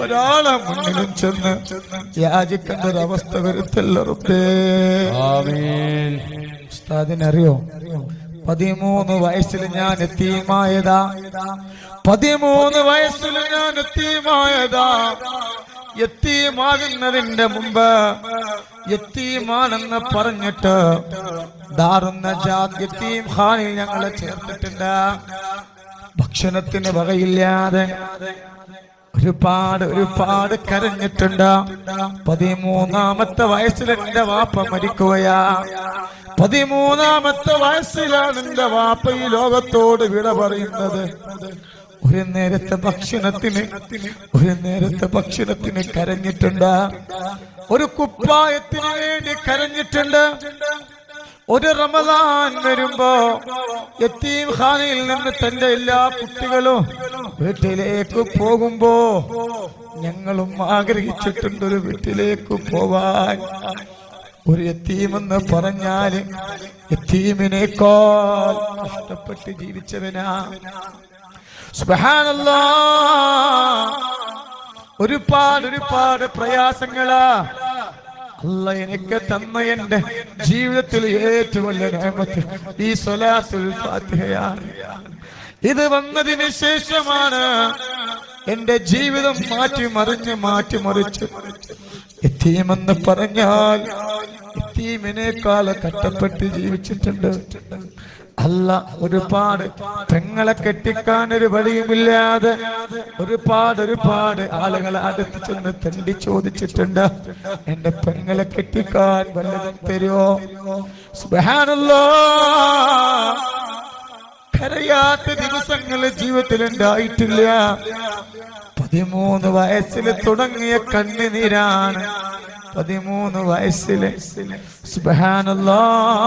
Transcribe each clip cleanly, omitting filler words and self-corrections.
ഒരാളെ മുന്നിലും ചെന്ന് യാചിക്കേണ്ട ഒരു അവസ്ഥ വരുത്തല്ല റബ്ബേ. ആമീൻ. ഉസ്താദിനറിയോ 13 വയസ്സിൽ ഞാൻ യതീമായതാ. 13 വയസ്സിൽ ഞാൻ യതീമായതാ. യതീമാകുന്നതിന്റെ മുമ്പ് യതീമാണെന്ന് പറഞ്ഞിട്ട് ദാറുൻ നജാത്ത് യതീം ഖാനിൽ ഞങ്ങളെ ചേർത്തിട്ടുണ്ട്. ഭക്ഷണത്തിന് വകയില്ലാതെ ഒരുപാട് കരഞ്ഞിട്ടുണ്ട്. 13ാമത്തെ വയസ്സിൽ എന്റെ വാപ്പ മരിക്കുകയാ. 13ാമത്തെ വയസ്സിലാണ് എന്റെ വാപ്പ ഈ ലോകത്തോട് വിട പറയുന്നത്. ഒരു നേരത്തെ ഭക്ഷണത്തിന് കരഞ്ഞിട്ടുണ്ട്. ഒരു കുപ്പായത്തിന് വേണ്ടി കരഞ്ഞിട്ടുണ്ട്. ഒരു റമദാൻ വരുമ്പോ യതീം ഖാനയിൽ നിന്ന് തന്റെ എല്ലാ കുട്ടികളും വീട്ടിലേക്ക് പോകുമ്പോ ഞങ്ങളും ആഗ്രഹിച്ചിട്ടുണ്ട് ഒരു വീട്ടിലേക്ക് പോവാൻ. ഒരു യതീമെന്ന് പറഞ്ഞാല് യതീമിനേക്കാൾ ഇഷ്ടപ്പെട്ട് ജീവിച്ചവനാ. സുബ്ഹാനല്ലാഹ്. ഒരുപാട് പ്രയാസങ്ങളാ അല്ല എനിക്ക് തന്ന എന്റെ ജീവിതത്തിൽ ഏറ്റവും വലിയ നിഅമത്ത് ഈ സ്വലാത്തുൽ ഫാത്തിഹയാണ്. ഇത് വന്നതിന് ശേഷമാണ് എന്റെ ജീവിതം മാറ്റിമറിച്ച് യതീമെന്ന് പറഞ്ഞാൽ യതീമിനേക്കാൾ കഷ്ടപ്പെട്ട് ജീവിച്ചിട്ടുണ്ട്. അല്ല ഒരുപാട് പെങ്ങളെ കെട്ടിക്കാൻ ഒരു വഴിയുമില്ലാതെ ഒരുപാട് ആളുകളെ അടുത്ത് ചെന്ന് തണ്ടി ചോദിച്ചിട്ടുണ്ട്. എന്റെ പെങ്ങളെ കെട്ടിക്കാൻ വല്ലതും തരുമോ? സുബ്ഹാനല്ലാഹ്. കരയാത്ത ദിവസങ്ങൾ ജീവിതത്തിൽ ഉണ്ടായിട്ടില്ല. 13 വയസ്സിൽ തുടങ്ങിയ കണ്ണുനീരാണ് 13 വയസ്സില്. സുബ്ഹാനല്ലാഹ്.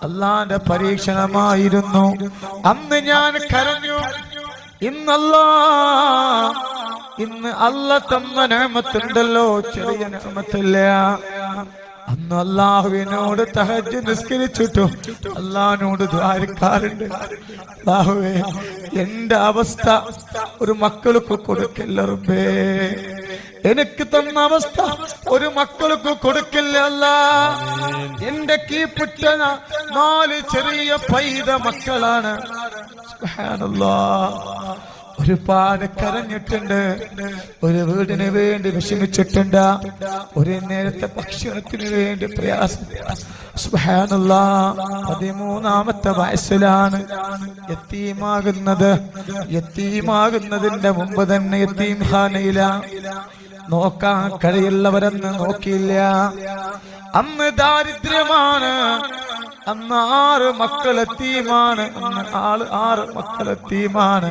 അള്ളാന്റെ പരീക്ഷണമായിരുന്നു. അന്ന് ഞാൻ കരഞ്ഞു. ഇന്ന് അല്ല തന്ന നിഅമത്തുണ്ടല്ലോ, ചെറിയ നിഅമത്തില്ല. അന്ന് അല്ലാഹുവിനോട് തഹജ്ജുദ് നിസ്കരിച്ചിട്ടു അല്ലാഹുവിനോട് ദ്വാരക്കാറുണ്ട്. അല്ലാഹുവേ എന്റെ അവസ്ഥ ഒരു മക്കൾക്ക് കൊടുക്കല്ല റബ്ബേ. എനിക്ക് തന്ന അവസ്ഥ ഒരു മക്കൾക്ക് കൊടുക്കില്ല അല്ലാ. എന്റെ കീപ്പിട്ട 4 ചെറിയ പൈത മക്കളാണ്. സുബ്ഹാനല്ലാഹ്. ഒരുപാട് കരഞ്ഞിട്ടുണ്ട്. ഒരു വീടിന് വേണ്ടി വിഷമിച്ചിട്ടുണ്ട്. ഒരു നേരത്തെ ഭക്ഷണത്തിന് വേണ്ടി പ്രയാസം. സുബ്ഹാനല്ലാഹ്. 13ാമത്തെ വയസ്സിലാണ് യതീമാകുന്നതിന്റെ മുമ്പ് തന്നെ യതീം ഖാനയിലാണ്. നോക്കാൻ കഴിയുള്ളവരെന്ന് നോക്കിയില്ല. അന്ന് ദാരിദ്ര്യമാണ്. അന്ന് 6 മക്കളെത്തീമാണ്. 6 മക്കളെത്തീമാണ്.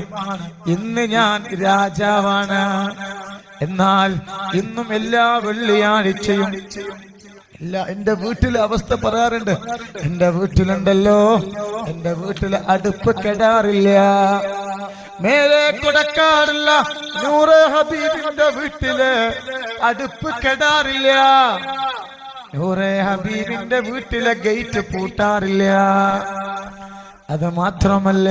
ഇന്ന് ഞാൻ രാജാവാണ്. എന്നാൽ ഇന്നും എല്ലാ വെള്ളിയാഴ്ചയും എന്റെ വീട്ടിലെ അവസ്ഥ പറയാറുണ്ട്. എന്റെ വീട്ടിലുണ്ടല്ലോ, എന്റെ വീട്ടിലെ അടുപ്പ് കെടാറില്ല, മേലെ കൊടുക്കാറില്ല. നൂറെ ഹബീബിന്റെ വീട്ടില് അടുപ്പ് കെടാറില്ല. നൂറെ ഹബീബിന്റെ വീട്ടിലെ ഗേറ്റ് പൂട്ടാറില്ല. അത് മാത്രമല്ല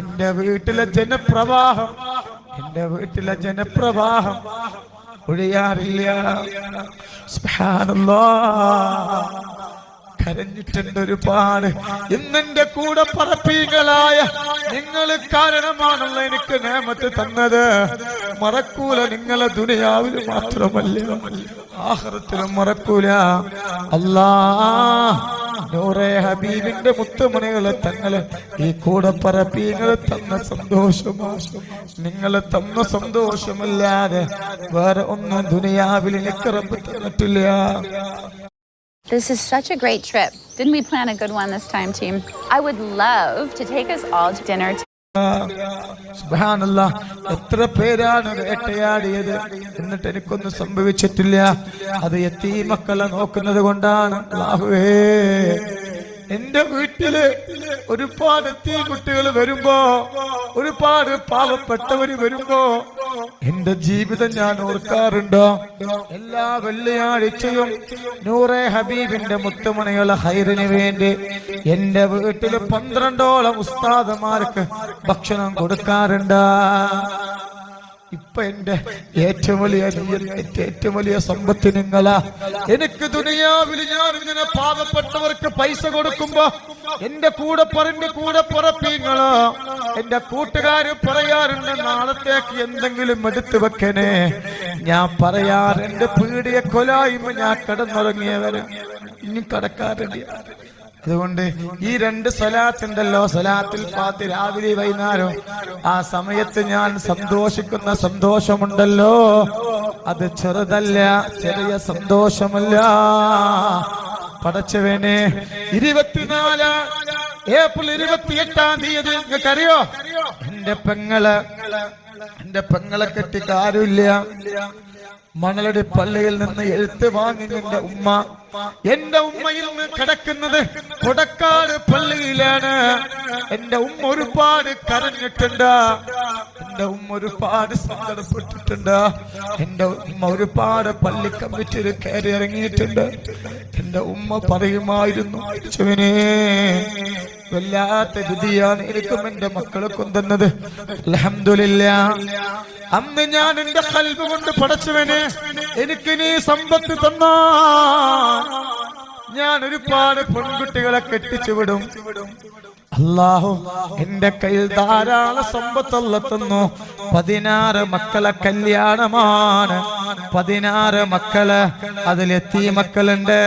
എന്റെ വീട്ടിലെ ജനപ്രവാഹം ഒഴിയാറില്ല. സുബ്ഹാനല്ലാഹ്. കരഞ്ഞിട്ടുണ്ട് ഒരുപാട്. ഇന്നെന്റെ കൂടെ പറപ്പീകളായ നിങ്ങൾ കാരണമാണല്ലോ എനിക്ക് നിഅമത്ത് തന്നത്. മറക്കൂല നിങ്ങളെ ദുനിയാവിൽ മാത്രമല്ല ആഖിറത്തിലും മറക്കൂല. അല്ലാഹ് നൂറെ ഹബീബിന്റെ മുത്തുമണികളെ തങ്ങളെ ഈ കൂടെ പറപ്പീകളെ തന്ന സന്തോഷമാണ്. നിങ്ങളെ തന്ന സന്തോഷമല്ലാതെ വേറെ ഒന്നും ദുനിയാവിൽ എനിക്ക് റബ്ബ് തന്നിട്ടില്ല. This is such a great trip. Didn't we plan a good one this time, team? I would love to take us all to dinner. സുബ്ഹാനല്ലാഹ്. എത്ര പേരാണ് വേട്ടയാടിയത്, എന്നിട്ട് എനിക്കൊന്നും സംഭവിച്ചിട്ടില്ല. അത് യതീം മക്കളെ നോക്കുന്നത് കൊണ്ടാണ്. അല്ലാഹുവേ എന്റെ വീട്ടില് ഒരുപാട് കുട്ടികൾ വരുമ്പോ, ഒരുപാട് പാവപ്പെട്ടവര് വരുമ്പോ എന്റെ ജീവിതം ഞാൻ ഓർക്കാറുണ്ടോ? എല്ലാ വെള്ളിയാഴ്ചയും നൂറെ ഹബീബിന്റെ മുത്തുമണികളെ ഹൈറിന് വേണ്ടി എന്റെ വീട്ടില് 12ഓളം ഉസ്താദമാർക്ക് ഭക്ഷണം കൊടുക്കാറുണ്ട്. ഇപ്പൊ എന്റെ ഏറ്റവും വലിയ ഏറ്റവും വലിയ സമ്പത്ത് നിങ്ങളാ. എനിക്ക് ദുനിയാവിൽ ഞാൻ ഇങ്ങനെ പാവപ്പെട്ടവർക്ക് പൈസ കൊടുക്കുമ്പോ എന്റെ കൂടെ പുറപ്പീങ്ങളോ എന്റെ കൂട്ടുകാര് പറയാറുണ്ട്, നാളത്തേക്ക് എന്തെങ്കിലും എടുത്തു വെക്കണേ. ഞാൻ പറയാറ്, എന്റെ പീടിയ കൊലായ്മ ഞാൻ കിടന്നുറങ്ങിയവര് ഇനി കടക്കാറുണ്ട്. അതുകൊണ്ട് ഈ 2 സ്വലാത്തുണ്ടല്ലോ, സ്വലാത്തുൽ ഫാത്തിഹ രാവിലെ വൈകുന്നേരം, ആ സമയത്ത് ഞാൻ സന്തോഷിക്കുന്ന സന്തോഷമുണ്ടല്ലോ, അത് ചെറുതല്ല, ചെറിയ സന്തോഷമല്ല. പടച്ചവനെ, 24 ഏപ്രിൽ 28-ാം തീയതി നിങ്ങൾക്കറിയോ, എന്റെ പെങ്ങളെ കെട്ടിക്കാരുമില്ല. മണലടി പള്ളിയിൽ നിന്ന് എഴുത്ത് വാങ്ങി എന്റെ ഉമ്മയിൽ നിന്ന് കിടക്കുന്നത് കൊടക്കാട് പള്ളിയിലാണ്. എന്റെ ഉമ്മ ഒരുപാട് കരഞ്ഞിട്ടുണ്ട്, എന്റെ ഉമ്മ ഒരുപാട് സങ്കടപ്പെട്ടിട്ടുണ്ട്, എന്റെ ഉമ്മ ഒരുപാട് പള്ളി കമ്മിറ്റിയിൽ കയറി ഇറങ്ങിയിട്ടുണ്ട്. എന്റെ ഉമ്മ പറയുമായിരുന്നു, ചുവനേ വല്ലാത്ത വിധിയാണ് എനിക്കും എന്റെ മക്കൾക്കും തന്നത്. അൽഹംദുലില്ലാഹ്, അന്ന് ഞാൻ എന്റെ ഖൽബ് കൊണ്ട് പടച്ചവനെ എനിക്ക് നീ സമ്പത്ത് തന്നാ ഞാൻ ഒരുപാട് പെൺകുട്ടികളെ കെട്ടിച്ചു വിടും. അല്ലാഹു എന്റെ കയ്യിൽ ധാരാളം സമ്പത്ത് അല്ലാഹു തന്നു. 16 മക്കളെ കല്യാണമാണ്. 16 മക്കള്, അതിൽ യതീമക്കളുണ്ട്,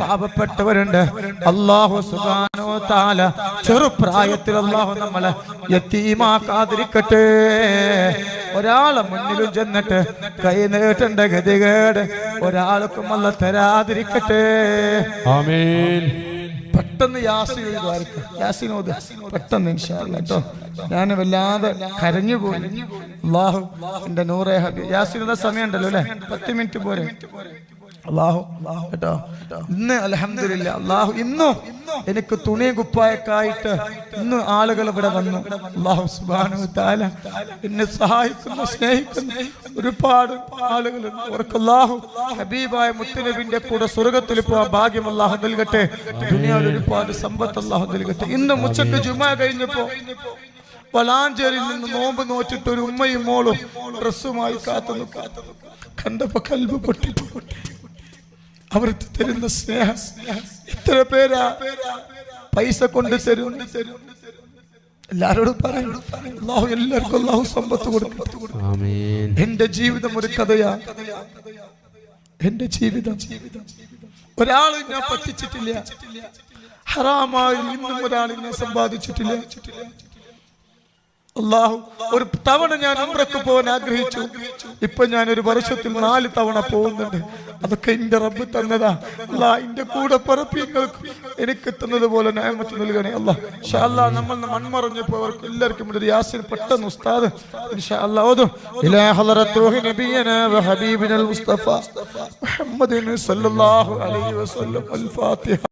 പാവപ്പെട്ടവരുണ്ട്. അല്ലാഹു സുബ്ഹാനഹു വ തആല ചെറുപ്രായത്തിൽ അല്ലാഹു നമ്മളെ യതീമാക്കാതിരിക്കട്ടെ. ഒരാളെ മുന്നിലും ചെന്നിട്ട് കൈ നീട്ടേണ്ട ഗതികേട് ഒരാൾക്കും അല്ലാഹു തരാതിരിക്കട്ടെ. ആമീൻ. പെട്ടെന്ന് യാസീനോദ് പെട്ടെന്ന് ഇൻഷാ അല്ലാഹ് കേട്ടോ. ഞാൻ വല്ലാതെ കരഞ്ഞു പോയി. അല്ലാഹു എന്റെ നൂറേ ഹബീബ് യാസീനോദ് സമയം ഉണ്ടല്ലോ അല്ലെ, 10 മിനിറ്റ് പോരെ. അല്ലാഹു കേട്ടോ, ഇന്ന് അൽഹംദുലില്ലാഹ് അല്ലാഹു ഇന്നും എനിക്ക് തുണി കുപ്പായക്കായിട്ട് ഇന്ന് ആളുകൾ ഇവിടെ വന്നു. അല്ലാഹു സുബ്ഹാനഹു വ തആല എന്നെ സഹായിക്കുന്ന സ്നേഹിക്കുന്ന ഒരുപാട് ആളുകളുണ്ട്. അവർക്ക് അല്ലാഹു ഹബീബായ മുത്തുനബിന്റെ കൂടെ സ്വർഗ്ഗത്തിൽ പോകാൻ ഭാഗ്യം അല്ലാഹു നൽകട്ടെ. ദുനിയാവിൽ ഒരുപാട് സമ്പത്ത് അല്ലാഹു നൽകട്ടെ. ഇന്ന് ഉച്ചക്ക് ജുമാ കഴിഞ്ഞപ്പോ വളാഞ്ചേരിയിൽ നിന്ന് നോമ്പ് നോറ്റിട്ട് ഒരു ഉമ്മയും മോളും ഡ്രസ്സുമായി കാത്തു കണ്ടപ്പോ കൽബ് പൊട്ടി. അവർ തരുന്ന സ്നേഹം എത്ര പേരാ പൈസ കൊണ്ട് തരും. എല്ലാരോടും പറയും, അല്ലാഹു എല്ലാവർക്കും അല്ലാഹു സമ്പത്ത് കൊടുക്കട്ടെ. ആമീൻ. എന്റെ ജീവിതം ഒരു കഥയാ. എന്റെ ജീവിതം ഒരാളും ഞാൻ പറ്റിച്ചിട്ടില്ല. ഹറാമായി ഇന്നും ഒരാളിനെ സമ്പാദിച്ചിട്ടില്ല. അല്ലാഹു ഒരു തവണ ഞാൻ ഉംറക്ക് പോകാൻ ആഗ്രഹിച്ചു. ഇപ്പൊ ഞാൻ ഒരു വർഷത്തിൽ 4 തവണ പോകുന്നുണ്ട്. അതൊക്കെ എന്റെ റബ്ബ് തന്നതാ. അല്ലാഹ് എന്റെ കൂടെ പറപ്പിങ്ങൾക്ക് എനിക്ക് തന്നതുപോലെ നിഅമത്ത് നൽകണേ അല്ലാഹ്. ഇൻഷാ അല്ലാഹ് നമ്മൾ മൺമറഞ്ഞപ്പോൾ അവർക്ക് എല്ലാവർക്കും ഒരു യാസീൻ പെട്ടെന്ന് ഉസ്താദ് ഇൻഷാ അല്ലാഹ് ഓതും. ഇലാ ഹളറത്ത് റൂഹി നബിയനാ വ ഹബീബിനൽ മുസ്തഫ മുഹമ്മദിൻ സല്ലല്ലാഹു അലൈഹി വസല്ലം. അൽ ഫാത്തിഹ.